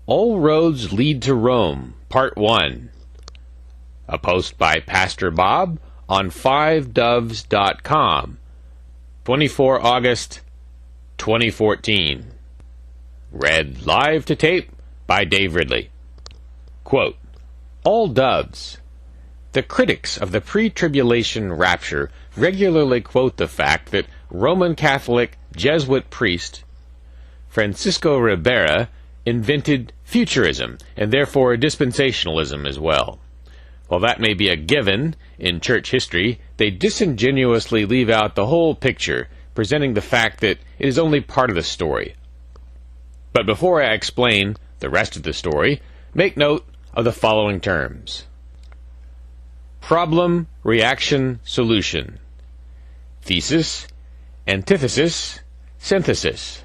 All Roads Lead to Rome, Part 1. A post by Pastor Bob on 5doves.com, 24 August 2014. Read live to tape by Dave Ridley. Quote, All doves. The critics of the pre-tribulation rapture regularly quote the fact that Roman Catholic Jesuit priest Francisco Ribera invented futurism, and therefore dispensationalism as well. While that may be a given in church history, they disingenuously leave out the whole picture, presenting the fact that it is only part of the story. But before I explain the rest of the story, make note of the following terms. Problem, reaction, solution. Thesis, antithesis, synthesis.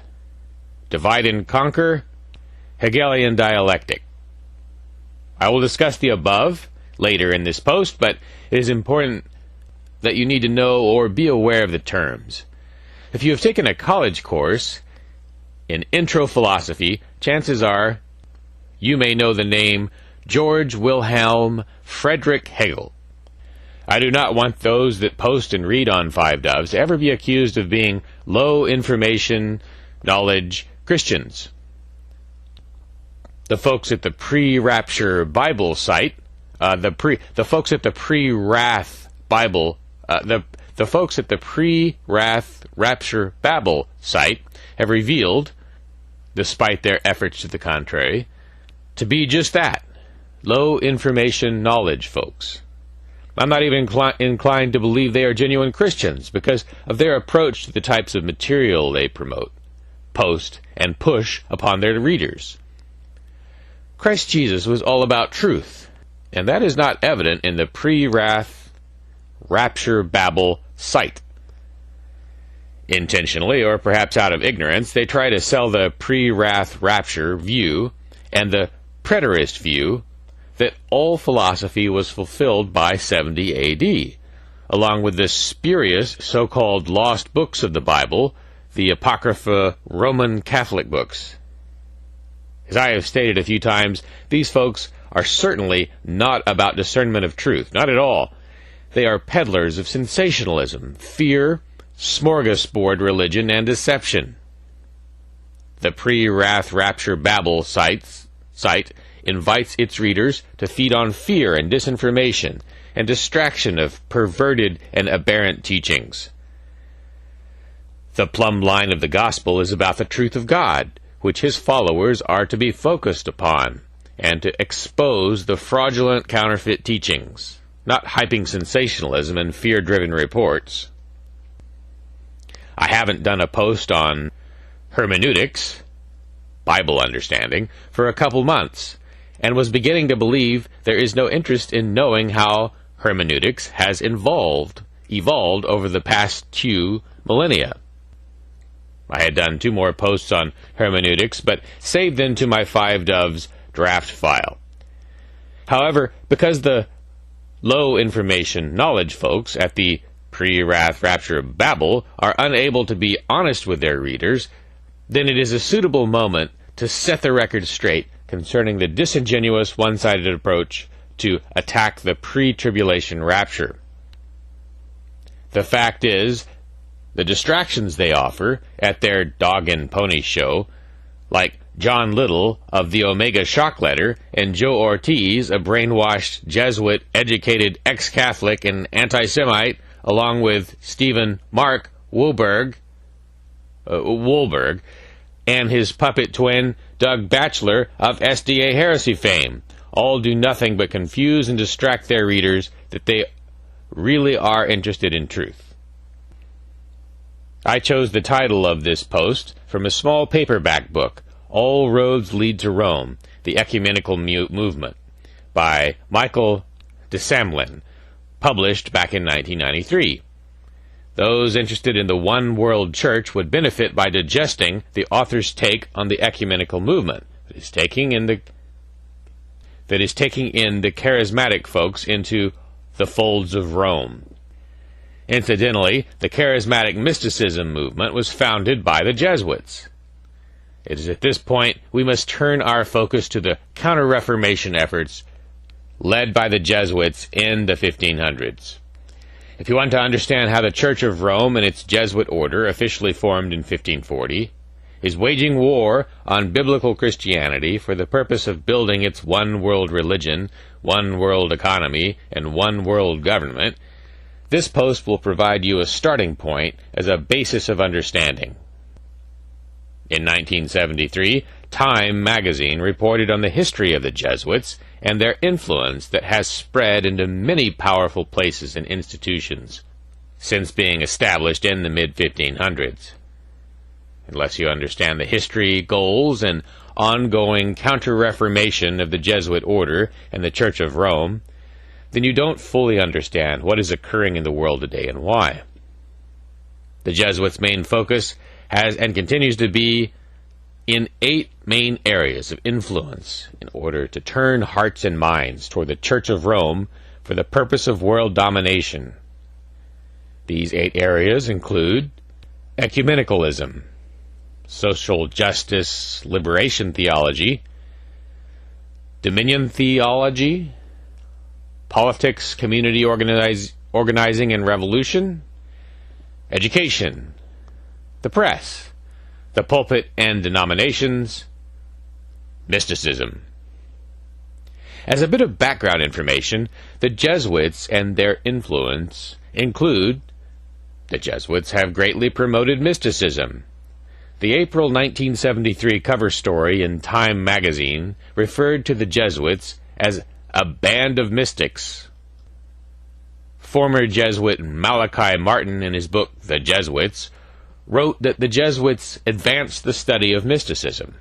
Divide and conquer, Hegelian dialectic. I will discuss the above later in this post, but it is important that you need to know or be aware of the terms. If you have taken a college course in intro philosophy, chances are you may know the name George Wilhelm Friedrich Hegel. I do not want those that post and read on 5Doves to ever be accused of being low information, knowledge Christians. The folks at the pre-rapture Bible site, the folks at the pre-wrath Bible, the folks at the pre-wrath rapture Babel site have revealed, despite their efforts to the contrary, to be just that, low information knowledge folks. I'm not even inclined to believe they are genuine Christians because of their approach to the types of material they promote, post, and push upon their readers. Christ Jesus was all about truth, and that is not evident in the pre-wrath rapture Babel site. Intentionally, or perhaps out of ignorance, they try to sell the pre-wrath rapture view and the preterist view that all philosophy was fulfilled by 70 AD, along with the spurious so-called lost books of the Bible, the Apocrypha Roman Catholic books. As I have stated a few times, these folks are certainly not about discernment of truth, not at all. They are peddlers of sensationalism, fear, smorgasbord religion, and deception. The pre-wrath rapture Babel site invites its readers to feed on fear and disinformation and distraction of perverted and aberrant teachings. The plumb line of the gospel is about the truth of God, which his followers are to be focused upon, and to expose the fraudulent counterfeit teachings, not hyping sensationalism and fear-driven reports. I haven't done a post on hermeneutics, Bible understanding, for a couple months, and was beginning to believe there is no interest in knowing how hermeneutics has evolved over the past 2 millennia. I had done 2 more posts on hermeneutics, but saved them to my 5Doves draft file. However, because the low information knowledge folks at the pre-wrath rapture Babel are unable to be honest with their readers, then it is a suitable moment to set the record straight concerning the disingenuous one-sided approach to attack the pre-tribulation rapture. The fact is, the distractions they offer at their dog and pony show, like John Little of the Omega Shock Letter and Joe Ortiz, a brainwashed, Jesuit-educated ex-Catholic and anti-Semite, along with Stephen Mark Woolberg, and his puppet twin, Doug Batchelor of SDA heresy fame, all do nothing but confuse and distract their readers that they really are interested in truth. I chose the title of this post from a small paperback book, All Roads Lead to Rome, The Ecumenical Movement, by Michael de Samlin, published back in 1993. Those interested in the one world church would benefit by digesting the author's take on the ecumenical movement that is taking in the charismatic folks into the folds of Rome. Incidentally, the charismatic mysticism movement was founded by the Jesuits. It is at this point we must turn our focus to the Counter-Reformation efforts led by the Jesuits in the 1500s. If you want to understand how the Church of Rome and its Jesuit order, officially formed in 1540, is waging war on biblical Christianity for the purpose of building its one-world religion, one-world economy, and one-world government, this post will provide you a starting point as a basis of understanding. In 1973, Time magazine reported on the history of the Jesuits and their influence that has spread into many powerful places and institutions since being established in the mid-1500s. Unless you understand the history, goals, and ongoing counter-reformation of the Jesuit order and the Church of Rome, then you don't fully understand what is occurring in the world today and why. The Jesuits' main focus has and continues to be in 8 main areas of influence in order to turn hearts and minds toward the Church of Rome for the purpose of world domination. These 8 areas include ecumenicalism, social justice, liberation theology, dominion theology, politics, community organizing and revolution, education, the press, the pulpit and denominations, mysticism. As a bit of background information, the Jesuits and their influence include: the Jesuits have greatly promoted mysticism. The April 1973 cover story in Time magazine referred to the Jesuits as a band of mystics. Former Jesuit Malachi Martin, in his book The Jesuits, wrote that the Jesuits advanced the study of mysticism.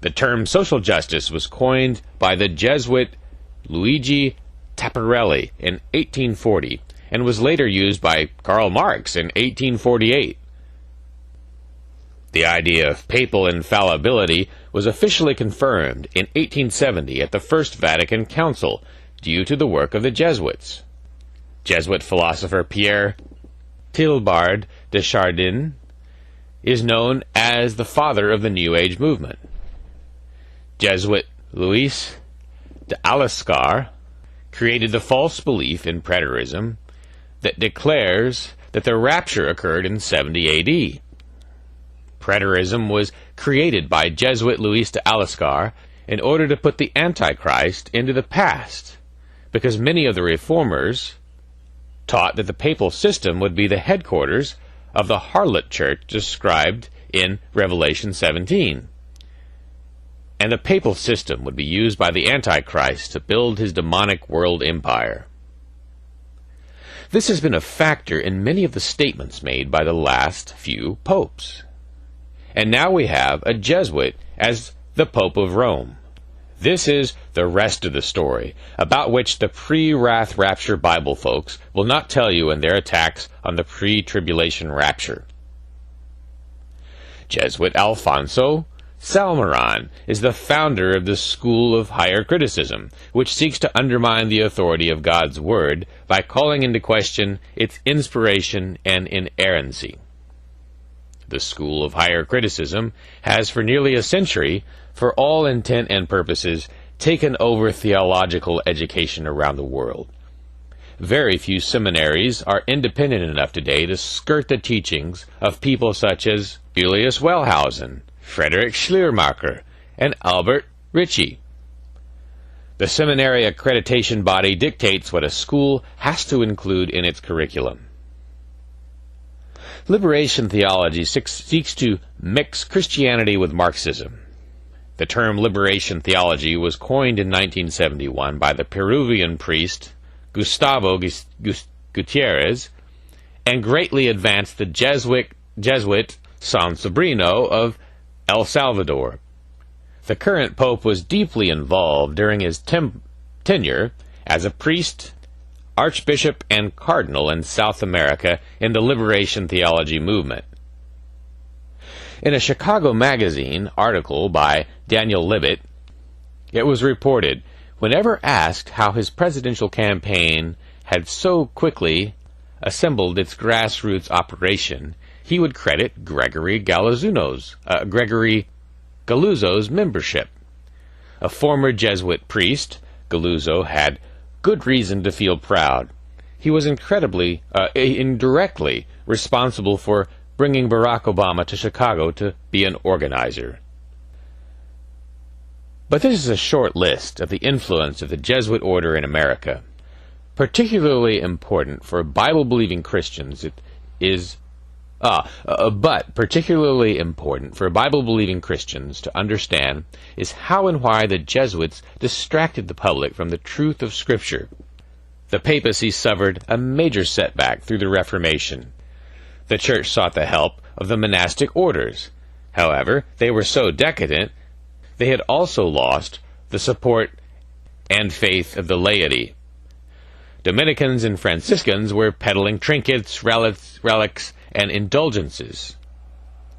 The term social justice was coined by the Jesuit Luigi Tapparelli in 1840 and was later used by Karl Marx in 1848. The idea of papal infallibility was officially confirmed in 1870 at the First Vatican Council due to the work of the Jesuits. Jesuit philosopher Pierre Teilhard de Chardin is known as the father of the New Age movement. Jesuit Louis de Alascar created the false belief in preterism that declares that the rapture occurred in 70 A.D. Preterism was created by Jesuit Louis de Alascar in order to put the Antichrist into the past, because many of the reformers taught that the papal system would be the headquarters of the harlot church described in Revelation 17. And the papal system would be used by the Antichrist to build his demonic world empire. This has been a factor in many of the statements made by the last few popes. And now we have a Jesuit as the Pope of Rome. This is the rest of the story, about which the pre-wrath rapture Bible folks will not tell you in their attacks on the pre-tribulation rapture. Jesuit Alfonso Salmeron is the founder of the School of Higher Criticism, which seeks to undermine the authority of God's Word by calling into question its inspiration and inerrancy. The School of Higher Criticism has for nearly a century, for all intent and purposes, taken over theological education around the world. Very few seminaries are independent enough today to skirt the teachings of people such as Julius Wellhausen, Friedrich Schleiermacher, and Albert Ritchie. The seminary accreditation body dictates what a school has to include in its curriculum. Liberation theology seeks to mix Christianity with Marxism. The term liberation theology was coined in 1971 by the Peruvian priest Gustavo Gutierrez and greatly advanced the Jesuit San Sobrino of El Salvador. The current pope was deeply involved during his tenure as a priest, archbishop, and cardinal in South America in the liberation theology movement. In a Chicago Magazine article by Daniel Libet, it was reported, whenever asked how his presidential campaign had so quickly assembled its grassroots operation, he would credit Gregory Galuzzo's membership. A former Jesuit priest, Galuzzo had good reason to feel proud. He was indirectly responsible for bringing Barack Obama to Chicago to be an organizer. But this is a short list of the influence of the Jesuit order in America. Particularly important for Bible-believing Christians particularly important for Bible-believing Christians to understand is how and why the Jesuits distracted the public from the truth of Scripture. The papacy suffered a major setback through the Reformation. The Church sought the help of the monastic orders. However, they were so decadent, they had also lost the support and faith of the laity. Dominicans and Franciscans were peddling trinkets, relics, and indulgences,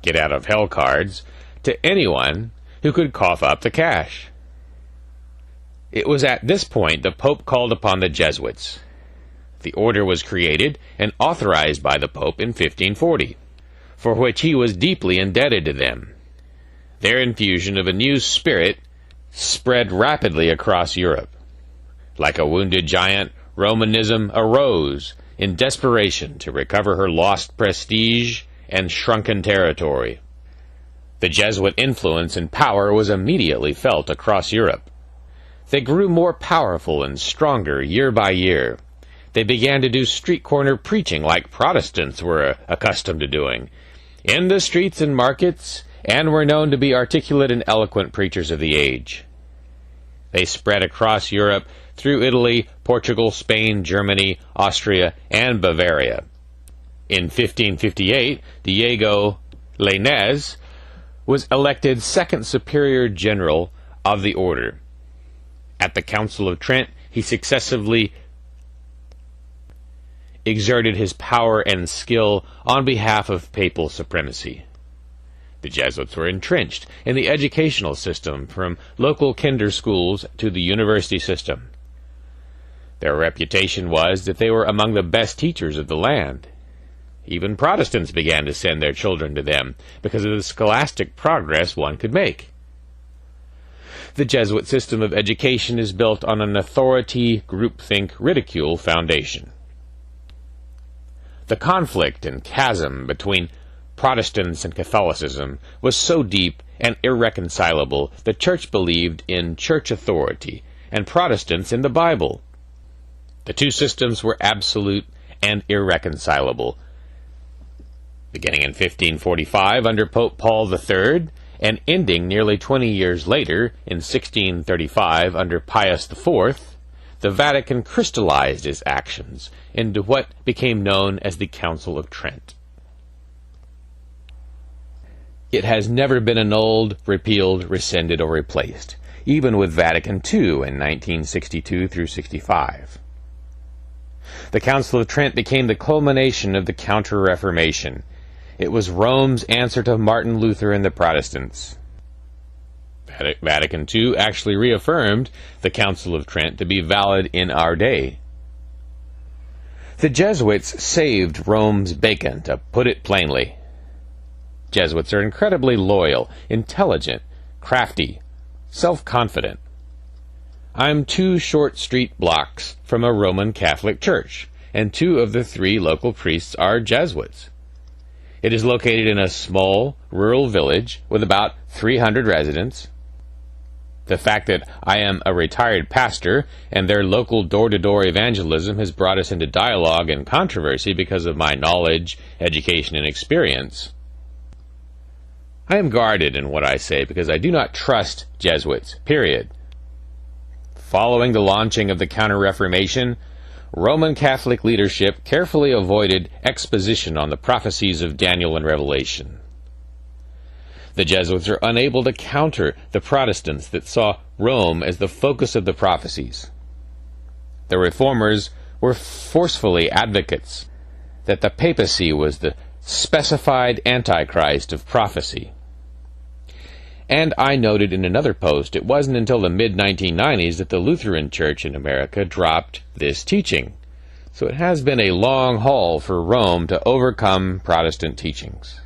get-out-of-hell cards, to anyone who could cough up the cash. It was at this point the Pope called upon the Jesuits. The order was created and authorized by the Pope in 1540, for which he was deeply indebted to them. Their infusion of a new spirit spread rapidly across Europe. Like a wounded giant, Romanism arose in desperation to recover her lost prestige and shrunken territory. The Jesuit influence and power was immediately felt across Europe. They grew more powerful and stronger year by year. They began to do street corner preaching like Protestants were accustomed to doing, in the streets and markets, and were known to be articulate and eloquent preachers of the age. They spread across Europe through Italy, Portugal, Spain, Germany, Austria, and Bavaria. In 1558, Diego Lainez was elected second superior general of the order. At the Council of Trent, he successively exerted his power and skill on behalf of papal supremacy. The Jesuits were entrenched in the educational system, from local kinder schools to the university system. Their reputation was that they were among the best teachers of the land. Even Protestants began to send their children to them because of the scholastic progress one could make. The Jesuit system of education is built on an authority, groupthink, ridicule foundation. The conflict and chasm between Protestants and Catholicism was so deep and irreconcilable, the Church believed in church authority, and Protestants in the Bible. The two systems were absolute and irreconcilable. Beginning in 1545 under Pope Paul III, and ending nearly 20 years later in 1635 under Pius IV, the Vatican crystallized its actions into what became known as the Council of Trent. It has never been annulled, repealed, rescinded, or replaced, even with Vatican II in 1962 through 65. The Council of Trent became the culmination of the Counter-Reformation. It was Rome's answer to Martin Luther and the Protestants. Vatican II actually reaffirmed the Council of Trent to be valid in our day. The Jesuits saved Rome's bacon, to put it plainly. Jesuits are incredibly loyal, intelligent, crafty, self-confident. I'm 2 short street blocks from a Roman Catholic church, and 2 of the 3 local priests are Jesuits. It is located in a small, rural village with about 300 residents. The fact that I am a retired pastor and their local door-to-door evangelism has brought us into dialogue and controversy because of my knowledge, education, and experience. I am guarded in what I say because I do not trust Jesuits, period. Following the launching of the Counter-Reformation, Roman Catholic leadership carefully avoided exposition on the prophecies of Daniel and Revelation. The Jesuits are unable to counter the Protestants that saw Rome as the focus of the prophecies. The Reformers were forcefully advocates that the papacy was the specified Antichrist of prophecy. And I noted in another post, it wasn't until the mid-1990s that the Lutheran Church in America dropped this teaching. So it has been a long haul for Rome to overcome Protestant teachings.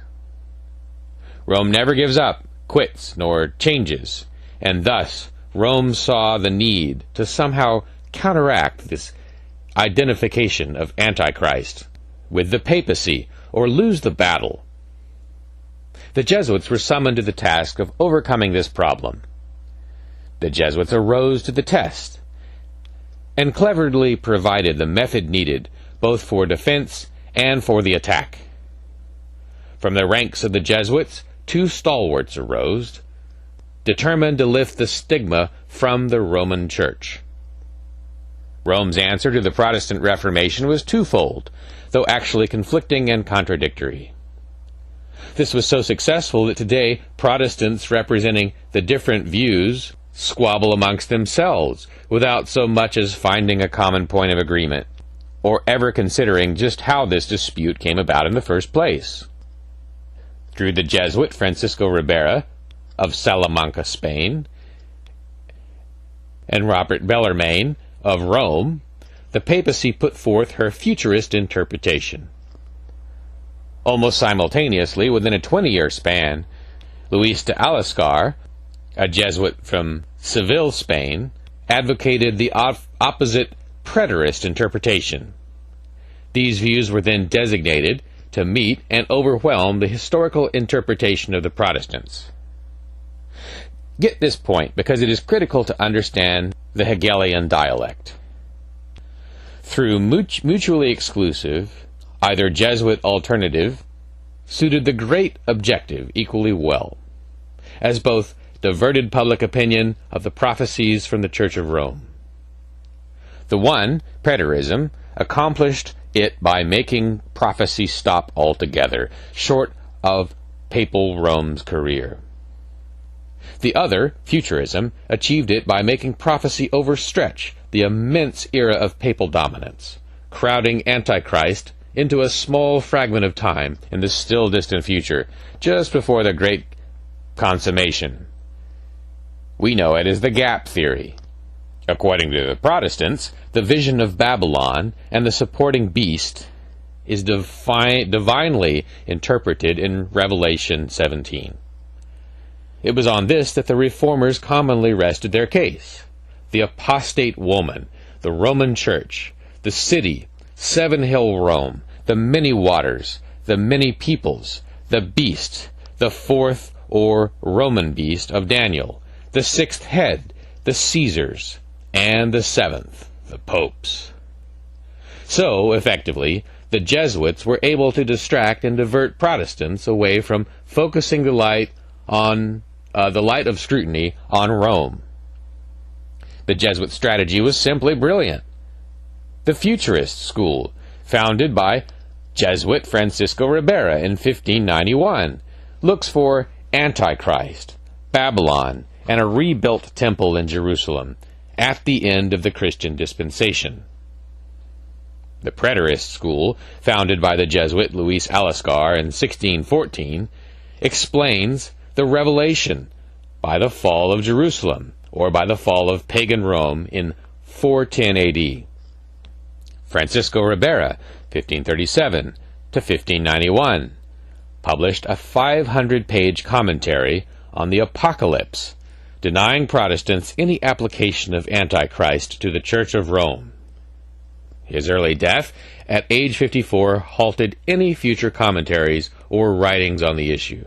Rome never gives up, quits, nor changes, and thus Rome saw the need to somehow counteract this identification of Antichrist with the papacy, or lose the battle. The Jesuits were summoned to the task of overcoming this problem. The Jesuits arose to the test and cleverly provided the method needed both for defense and for the attack. From the ranks of the Jesuits, two stalwarts arose, determined to lift the stigma from the Roman Church. Rome's answer to the Protestant Reformation was twofold, though actually conflicting and contradictory. This was so successful that today Protestants representing the different views squabble amongst themselves without so much as finding a common point of agreement, or ever considering just how this dispute came about in the first place. Through the Jesuit Francisco Ribera of Salamanca, Spain, and Robert Bellarmine of Rome, the papacy put forth her futurist interpretation. Almost simultaneously, within a 20-year span, Luis de Alascar, a Jesuit from Seville, Spain, advocated the opposite preterist interpretation. These views were then designated to meet and overwhelm the historical interpretation of the Protestants. Get this point because it is critical to understand the Hegelian dialect. Through mutually exclusive, either Jesuit alternative suited the great objective equally well, as both diverted public opinion of the prophecies from the Church of Rome. The one, preterism, accomplished it by making prophecy stop altogether, short of papal Rome's career. The other, futurism, achieved it by making prophecy overstretch the immense era of papal dominance, crowding Antichrist into a small fragment of time in the still distant future, just before the great consummation. We know it as the gap theory. According to the Protestants, the vision of Babylon and the supporting beast is divinely interpreted in Revelation 17. It was on this that the Reformers commonly rested their case. The apostate woman, the Roman Church, the city, Seven Hill Rome, the many waters, the many peoples, the beast, the fourth or Roman beast of Daniel, the sixth head, the Caesars, and the seventh, the popes. So, effectively, the Jesuits were able to distract and divert Protestants away from focusing the light of scrutiny on Rome. The Jesuit strategy was simply brilliant. The Futurist school, founded by Jesuit Francisco Ribera in 1591, looks for Antichrist, Babylon, and a rebuilt temple in Jerusalem at the end of the Christian dispensation. The Preterist school, founded by the Jesuit Luis Alascar in 1614, explains the revelation by the fall of Jerusalem, or by the fall of pagan Rome in 410 AD. Francisco Ribera, 1537 to 1591, published a 500-page commentary on the Apocalypse, denying Protestants any application of Antichrist to the Church of Rome. His early death, at age 54, halted any future commentaries or writings on the issue.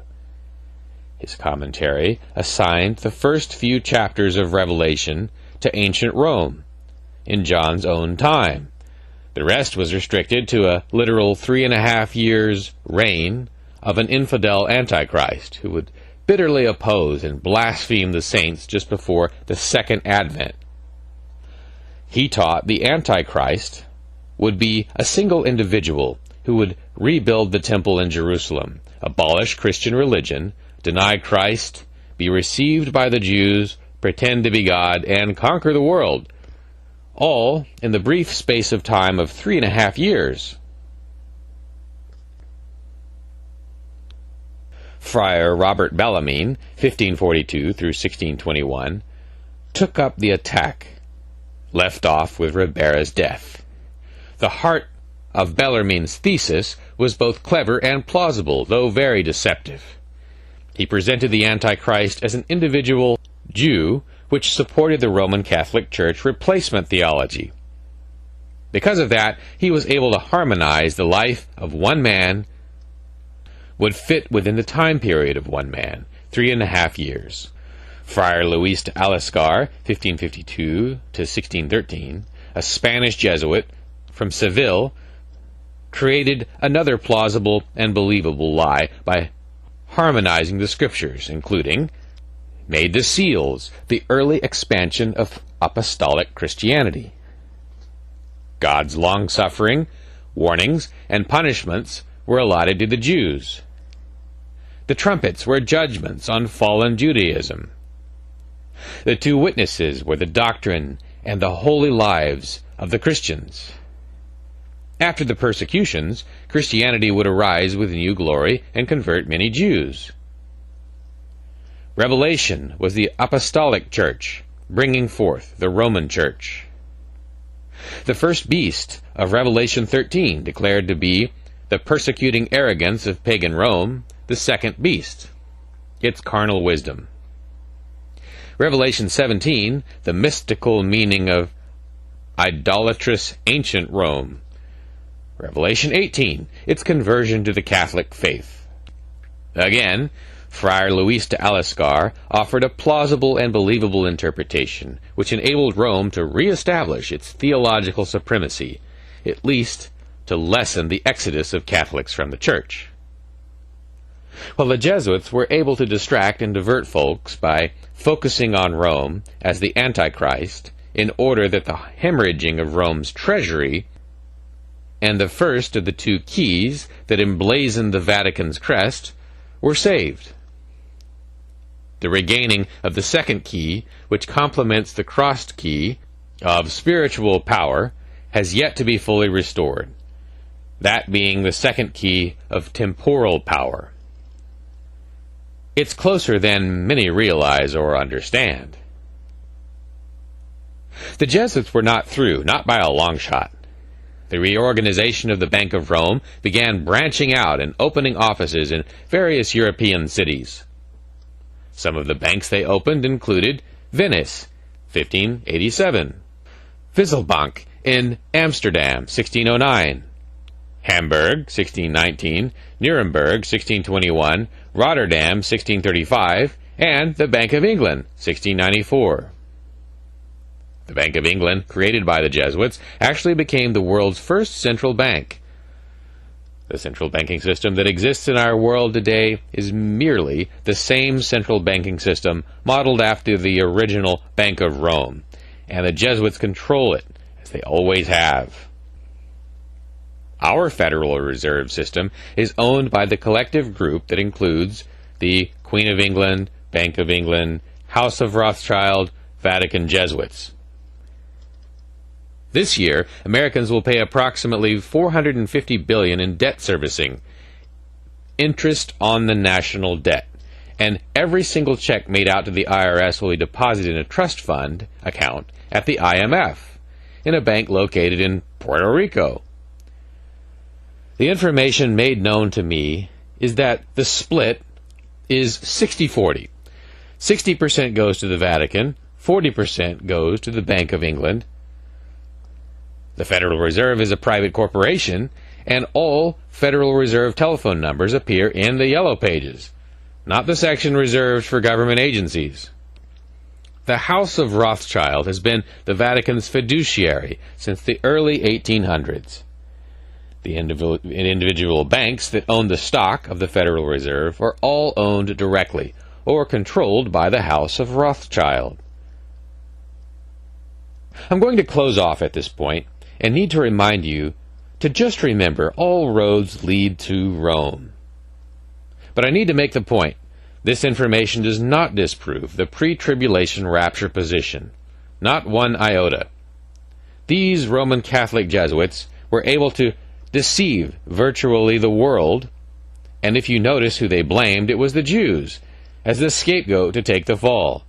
His commentary assigned the first few chapters of Revelation to ancient Rome, in John's own time. The rest was restricted to a literal 3.5 years' reign of an infidel Antichrist who would bitterly oppose and blaspheme the saints just before the Second Advent. He taught the Antichrist would be a single individual who would rebuild the temple in Jerusalem, abolish Christian religion, deny Christ, be received by the Jews, pretend to be God, and conquer the world, all in the brief space of time of 3.5 years. Friar Robert Bellarmine, 1542 through 1621, took up the attack, left off with Ribera's death. The heart of Bellarmine's thesis was both clever and plausible, though very deceptive. He presented the Antichrist as an individual Jew, which supported the Roman Catholic Church replacement theology. Because of that, he was able to harmonize the life of one man would fit within the time period of one man, 3.5 years. Friar Luis de Alescar, 1552 to 1613, a Spanish Jesuit from Seville, created another plausible and believable lie by harmonizing the scriptures, including made the seals the early expansion of apostolic Christianity. God's long-suffering, warnings, and punishments were allotted to the Jews. The trumpets were judgments on fallen Judaism. The two witnesses were the doctrine and the holy lives of the Christians. After the persecutions, Christianity would arise with new glory and convert many Jews. Revelation was the apostolic church, bringing forth the Roman church. The first beast of Revelation 13 declared to be the persecuting arrogance of pagan Rome, the second beast, its carnal wisdom. Revelation 17, the mystical meaning of idolatrous ancient Rome. Revelation 18, its conversion to the Catholic faith. Again, Friar Luis de Alescar offered a plausible and believable interpretation, which enabled Rome to re-establish its theological supremacy, at least to lessen the exodus of Catholics from the Church. While the Jesuits were able to distract and divert folks by focusing on Rome as the Antichrist, in order that the hemorrhaging of Rome's treasury and the first of the two keys that emblazoned the Vatican's crest were saved. The regaining of the second key, which complements the crossed key of spiritual power, has yet to be fully restored, that being the second key of temporal power. It's closer than many realize or understand. The Jesuits were not through, not by a long shot. The reorganization of the Bank of Rome began branching out and opening offices in various European cities. Some of the banks they opened included Venice, 1587, Wisselbank in Amsterdam, 1609, Hamburg, 1619, Nuremberg, 1621, Rotterdam, 1635, and the Bank of England, 1694. The Bank of England, created by the Jesuits, actually became the world's first central bank. The central banking system that exists in our world today is merely the same central banking system modeled after the original Bank of Rome, and the Jesuits control it, as they always have. Our Federal Reserve System is owned by the collective group that includes the Queen of England, Bank of England, House of Rothschild, Vatican Jesuits. This year, Americans will pay approximately $450 billion in debt servicing, interest on the national debt, and every single check made out to the IRS will be deposited in a trust fund account at the IMF, in a bank located in Puerto Rico. The information made known to me is that the split is 60-40. 60% goes to the Vatican, 40% goes to the Bank of England. The Federal Reserve is a private corporation, and all Federal Reserve telephone numbers appear in the Yellow Pages, not the section reserved for government agencies. The House of Rothschild has been the Vatican's fiduciary since the early 1800s. The individual banks that own the stock of the Federal Reserve are all owned directly or controlled by the House of Rothschild. I'm going to close off at this point and need to remind you to just remember all roads lead to Rome. But I need to make the point, this information does not disprove the pre-tribulation rapture position, not one iota. These Roman Catholic Jesuits were able to deceive virtually the world, and if you notice who they blamed, it was the Jews, as the scapegoat to take the fall.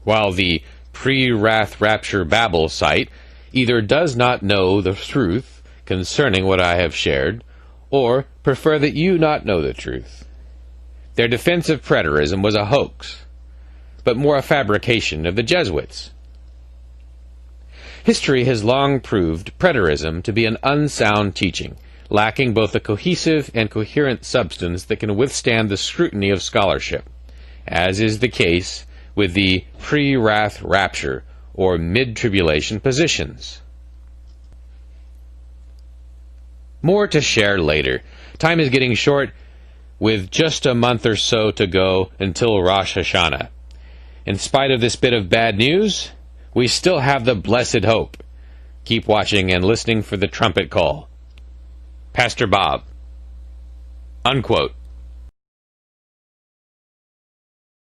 While the pre-wrath rapture Babel site either does not know the truth concerning what I have shared, or prefer that you not know the truth. Their defense of preterism was a hoax, but more a fabrication of the Jesuits. History has long proved preterism to be an unsound teaching, lacking both a cohesive and coherent substance that can withstand the scrutiny of scholarship, as is the case with the pre-wrath rapture or mid-tribulation positions. More to share later. Time is getting short, with just a month or so to go until Rosh Hashanah. In spite of this bit of bad news, we still have the blessed hope. Keep watching and listening for the trumpet call. Pastor Bob. Unquote.